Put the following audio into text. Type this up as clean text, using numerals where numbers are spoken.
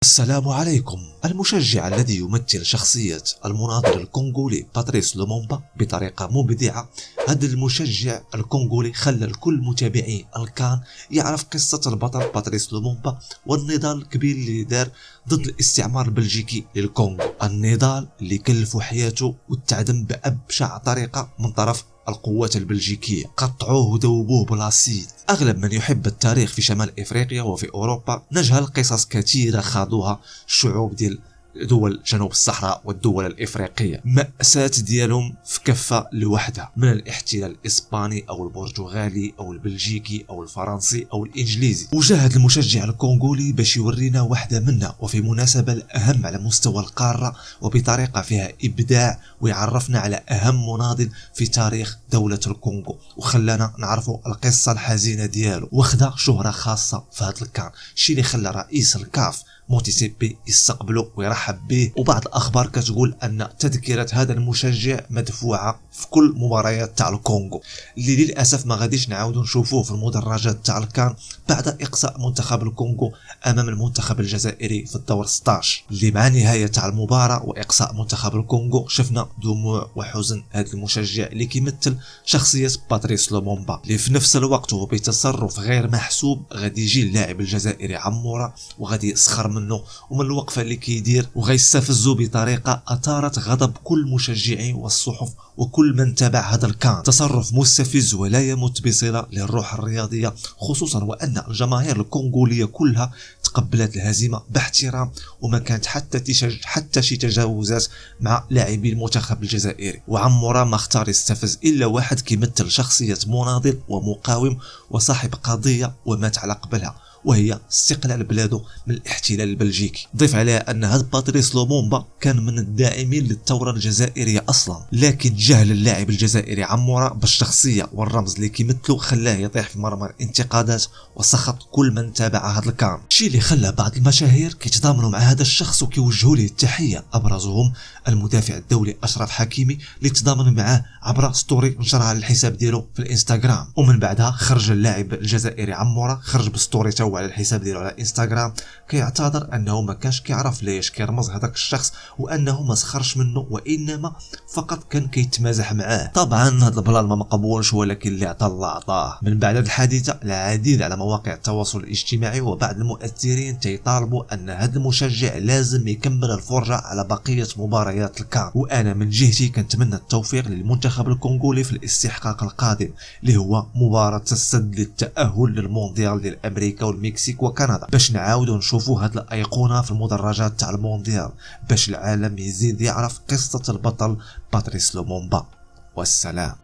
السلام عليكم. المشجع الذي يمثل شخصية المناضل الكونغولي باتريس لومومبا بطريقة مبدعة. هذا المشجع الكونغولي خلى الكل متابعي الكان يعرف قصة البطل باتريس لومومبا والنضال الكبير اللي دار ضد الاستعمار البلجيكي للكونغو، النضال اللي كلفوا حياته وتعدم بأبشع طريقة من طرف القوات البلجيكية، قطعوه وذوبوه بالاسيد. اغلب من يحب التاريخ في شمال افريقيا وفي اوروبا نجهل قصص كثيرة خاضوها الشعوب ديال دول جنوب الصحراء والدول الافريقيه، مأساة ديالهم في كفه لوحدها، من الاحتلال الاسباني او البرتغالي او البلجيكي او الفرنسي او الانجليزي. وجاهد المشجع الكونغولي باش يورينا واحده منها، وفي مناسبه الاهم على مستوى القاره وبطريقه فيها ابداع، ويعرفنا على اهم مناضل في تاريخ دوله الكونغو وخلانا نعرفوا القصه الحزينه ديالو. واخذ شهره خاصه في هذا الكان، الشيء اللي خلى رئيس الكاف موتيسيبي يستقبله ويرحب به. وبعض الاخبار كتقول ان تذكره هذا المشجع مدفوعه في كل مباريات تاع الكونغو، اللي للاسف ما غاديش نعاودوا نشوفوه في المدرجات تاع الكان بعد اقصاء منتخب الكونغو امام المنتخب الجزائري في الدور 16، اللي مع نهايه تاع المباراه واقصاء منتخب الكونغو شفنا دموع وحزن هذا المشجع اللي كيمثل شخصيه باتريس لومومبا، اللي في نفس الوقت هو بتصرف غير محسوب غادي يجي اللاعب الجزائري عمورة وغادي يسخر منه ومن الوقفه اللي كيدير، وغيستفزو بطريقه اثارت غضب كل المشجعين والصحف وكل من تابع هذا الكان. تصرف مستفز ولا يمت بصله للروح الرياضيه، خصوصا وان الجماهير الكونغوليه كلها تقبلت الهزيمه باحترام، وما كانت حتى شي تجاوزات مع لاعبي المنتخب الجزائري. وعمورة ما اختار يستفز الا واحد كيمثل شخصيه مناضل ومقاوم وصاحب قضيه ومات على قبلها، وهي استقلال بلاده من الاحتلال البلجيكي. ضيف عليها ان هذا باتريس لومومبا كان من الداعمين للثوره الجزائريه اصلا، لكن جهل اللاعب الجزائري عمورة بالشخصيه والرمز اللي كيمثله خلاه يطيح في مرمى الانتقادات وسخط كل من تابع هذا الكان، الشيء اللي خلى بعض المشاهير كيتضامنوا مع هذا الشخص وكيوجهوا له التحيه، ابرزهم المدافع الدولي اشرف حكيمي اللي تضامن معاه عبر ستوري نشرها على الحساب ديالو في الانستغرام. ومن بعدها خرج اللاعب الجزائري عمورة خرج بستوري على الحساب ديالو على انستغرام كيعتذر انه ما كانش كيعرف ليش كيرمز هذاك الشخص، وانه ما سخرش منه وانما فقط كان كيتمازح معاه. طبعا هذا البلان ما مقبولش، ولكن اللي عطى الله عطاه. من بعد هذه الحادثه العديد على مواقع التواصل الاجتماعي وبعض المؤثرين تيطالبوا ان هذا المشجع لازم يكمل الفرجه على بقيه مباريات الكان. وانا من جهتي كنتمنى التوفيق للمنتخب الكونغولي في الاستحقاق القادم اللي هو مباراه السد للتاهل للمونديال ديال امريكا والمكسيك وكندا، باش نعاودوا نشوفوا هاد الايقونه في المدرجات تاع المونديال، باش العالم يزيد يعرف قصه البطل باتريس لومومبا. والسلام.